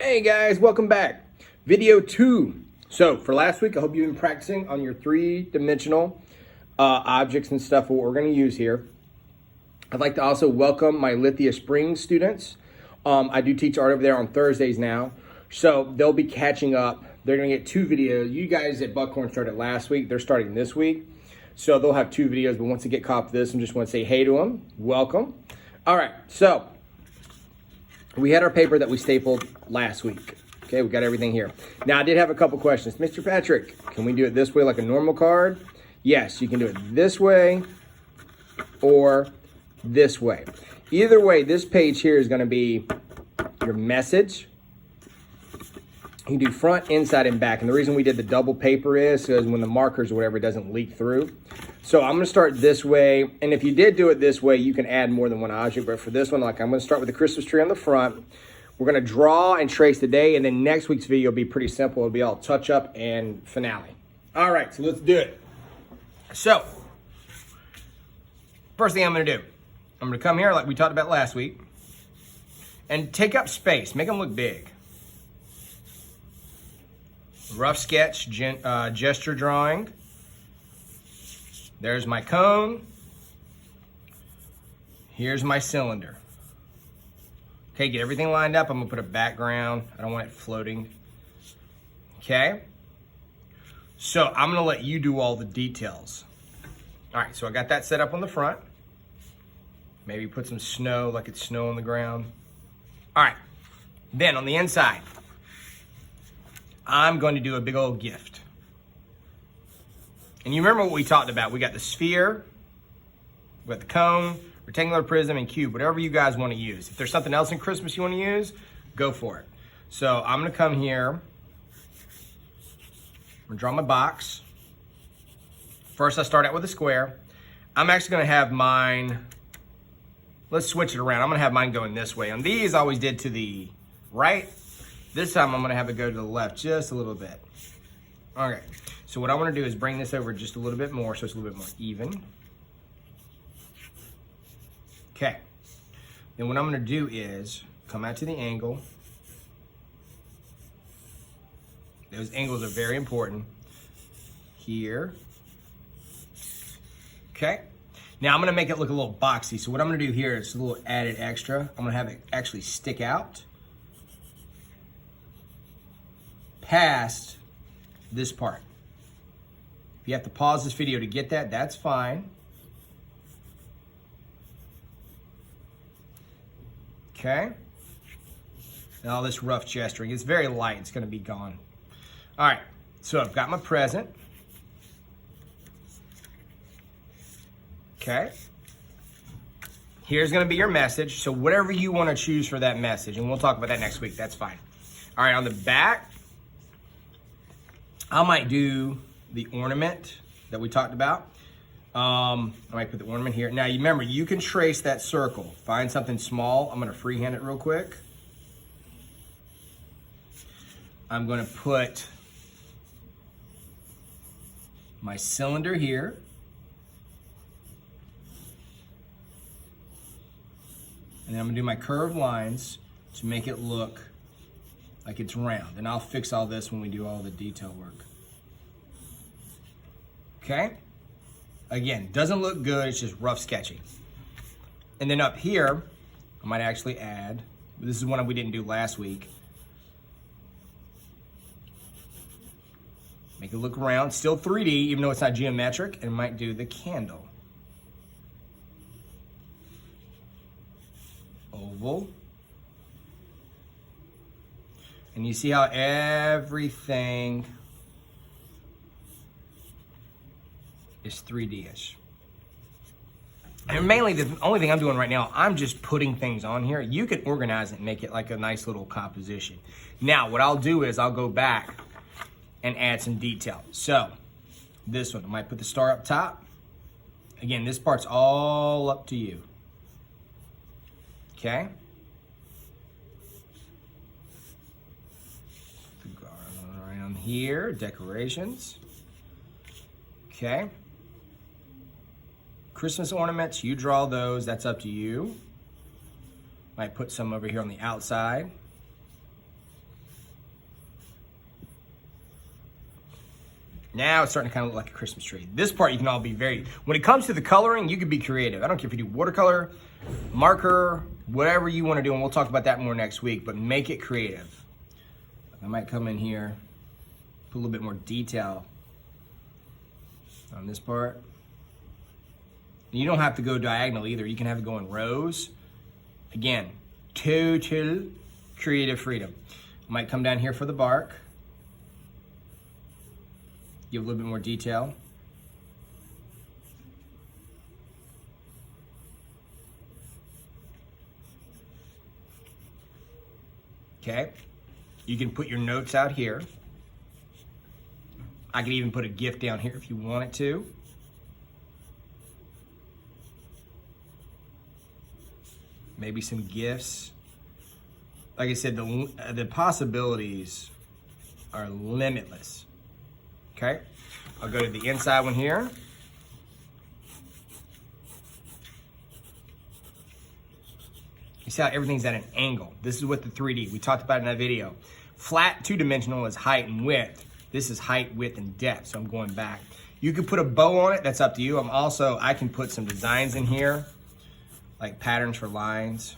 Hey guys, welcome back. Video 2. So for last week, I hope you've been practicing on your three-dimensional objects and stuff, what we're going to use here. I'd like to also welcome my Lithia Springs students. I do teach art over there on Thursdays now, so they'll be catching up. They're going to get 2 videos. You guys at Buckhorn started last week. They're starting this week, so they'll have 2 videos, but once they get caught up to this, I just want to say hey to them. Welcome. All right, so we had our paper that we stapled last week. Okay, we got everything here. Now, I did have a couple questions. Mr. Patrick, can we do it this way like a normal card? Yes, you can do it this way or this way. Either way, this page here is going to be your message. You can do front, inside, and back. And the reason we did the double paper is because when the markers or whatever, it doesn't leak through. So I'm going to start this way. And if you did do it this way, you can add more than one object. But for this one, like I'm going to start with the Christmas tree on the front. We're going to draw and trace the day. And then next week's video will be pretty simple. It'll be all touch up and finale. All right, so let's do it. So first thing I'm going to do, I'm going to come here like we talked about last week and take up space. Make them look big. Rough sketch, gesture drawing. There's my cone. Here's my cylinder. Okay, get everything lined up. I'm gonna put a background. I don't want it floating. Okay? So I'm gonna let you do all the details. All right, so I got that set up on the front. Maybe put some snow, like it's snow on the ground. All right, then on the inside, I'm going to do a big old gift. And you remember what we talked about. We got the sphere, we got the cone, rectangular prism, and cube, whatever you guys want to use. If there's something else in Christmas you want to use, go for it. So I'm going to come here. I'm going to draw my box. First, I start out with a square. I'm actually going to have mine, let's switch it around. I'm going to have mine going this way. On these, I always did to the right. This time I'm gonna have it go to the left just a little bit. Okay, so what I wanna do is bring this over just a little bit more so it's a little bit more even. Okay, then what I'm gonna do is come out to the angle. Those angles are very important. Here. Okay, now I'm gonna make it look a little boxy. So what I'm gonna do here is a little added extra. I'm gonna have it actually stick out past this part. If you have to pause this video to get that, that's fine. Okay. And all this rough gesturing, it's very light, it's gonna be gone. All right, so I've got my present. Okay. Here's gonna be your message. So whatever you wanna choose for that message, and we'll talk about that next week, that's fine. All right, on the back, I might do the ornament that we talked about. I might put the ornament here. Now, you remember, you can trace that circle. Find something small. I'm going to freehand it real quick. I'm going to put my cylinder here. And then I'm going to do my curved lines to make it look like it's round. And I'll fix all this when we do all the detail work. Okay? Again, doesn't look good, it's just rough sketching. And then up here, I might actually add, this is one we didn't do last week. Make it look round, still 3D, even though it's not geometric, and might do the candle. Oval. And you see how everything is 3D-ish. And mainly the only thing I'm doing right now, I'm just putting things on here. You can organize it and make it like a nice little composition. Now, what I'll do is I'll go back and add some detail. So, this one, I might put the star up top. Again, this part's all up to you. Okay? Around here, decorations. Okay. Christmas ornaments, you draw those, that's up to you. Might put some over here on the outside. Now it's starting to kind of look like a Christmas tree. This part you can all be when it comes to the coloring, you can be creative. I don't care if you do watercolor, marker, whatever you want to do, and we'll talk about that more next week, but make it creative. I might come in here, put a little bit more detail on this part. You don't have to go diagonal either. You can have it go in rows. Again, total creative freedom. I might come down here for the bark. Give a little bit more detail. Okay, you can put your notes out here. I could even put a gift down here if you wanted to. Maybe some gifts. Like I said, the possibilities are limitless. Okay, I'll go to the inside one here. You see how everything's at an angle. This is what the 3D, we talked about in that video. Flat two-dimensional is height and width. This is height, width, and depth, so I'm going back. You could put a bow on it, that's up to you. I can put some designs in here, like patterns for lines.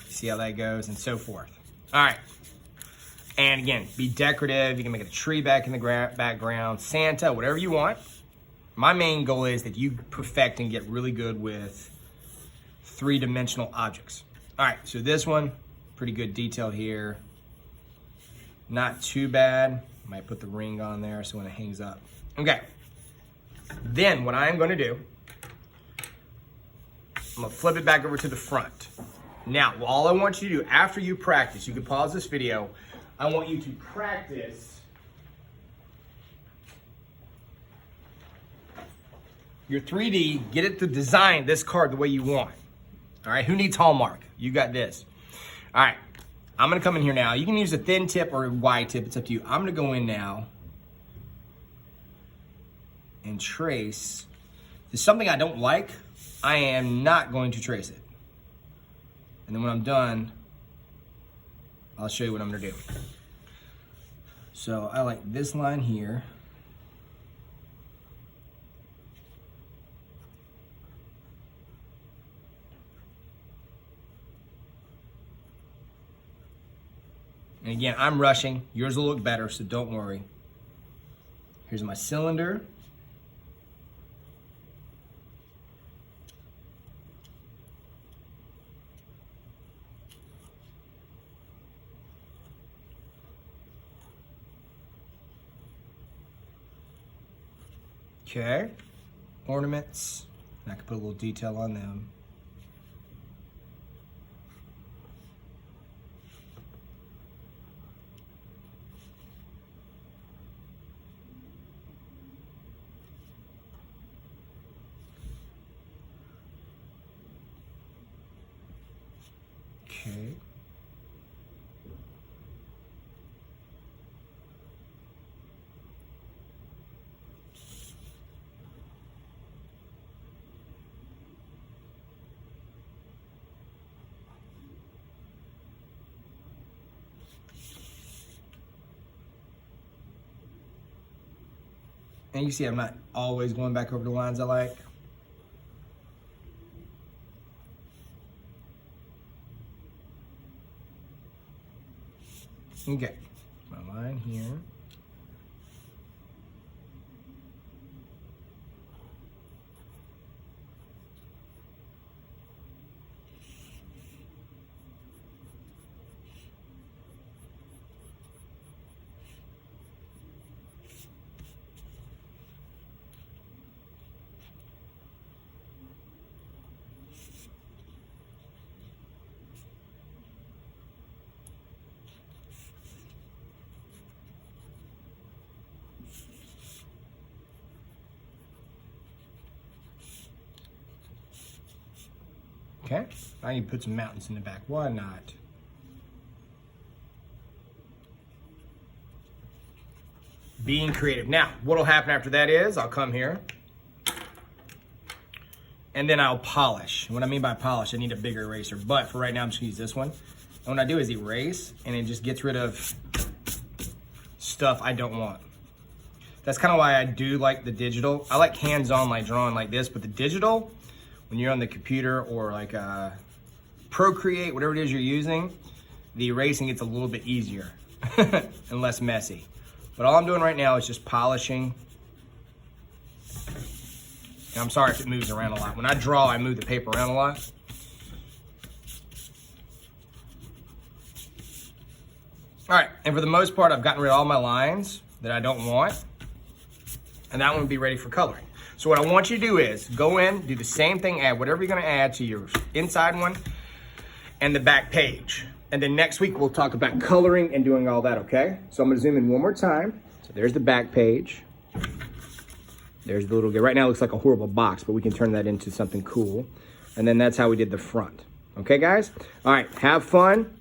See how that goes, and so forth. All right, and again, be decorative. You can make a tree back in the background, Santa, whatever you want. My main goal is that you perfect and get really good with three-dimensional objects. All right, so this one, pretty good detail here. Not too bad. Might put the ring on there so when it hangs up. Okay, then what I'm gonna do, I'm gonna flip it back over to the front. Now, all I want you to do after you practice, you can pause this video, I want you to practice your 3D, get it to design this card the way you want. All right, who needs Hallmark? You got this. All right, I'm gonna come in here now. You can use a thin tip or a wide tip, it's up to you. I'm gonna go in now and trace. If there's something I don't like, I am not going to trace it. And then when I'm done, I'll show you what I'm gonna do. So I like this line here. And again, I'm rushing. Yours will look better, so don't worry. Here's my cylinder. Okay, ornaments, and I can put a little detail on them. Okay. And you see I'm not always going back over the lines I like. Okay, my line here. Okay, I need to put some mountains in the back. Why not? Being creative. Now, what'll happen after that is I'll come here and then I'll polish. What I mean by polish, I need a bigger eraser, but for right now I'm just gonna use this one. And what I do is erase, and it just gets rid of stuff I don't want. That's kind of why I do like the digital. I like hands-on, like drawing like this, but the digital, when you're on the computer or like Procreate, whatever it is you're using, the erasing gets a little bit easier and less messy. But all I'm doing right now is just polishing. And I'm sorry if it moves around a lot. When I draw, I move the paper around a lot. All right, and for the most part, I've gotten rid of all my lines that I don't want. And that one would be ready for coloring. So what I want you to do is go in, do the same thing, add whatever you're gonna add to your inside one and the back page. And then next week we'll talk about coloring and doing all that, okay? So I'm gonna zoom in one more time. So there's the back page. There's the little guy. Right now it looks like a horrible box, but we can turn that into something cool. And then that's how we did the front. Okay, guys? All right, have fun.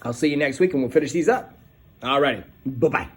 I'll see you next week and we'll finish these up. All righty, bye-bye.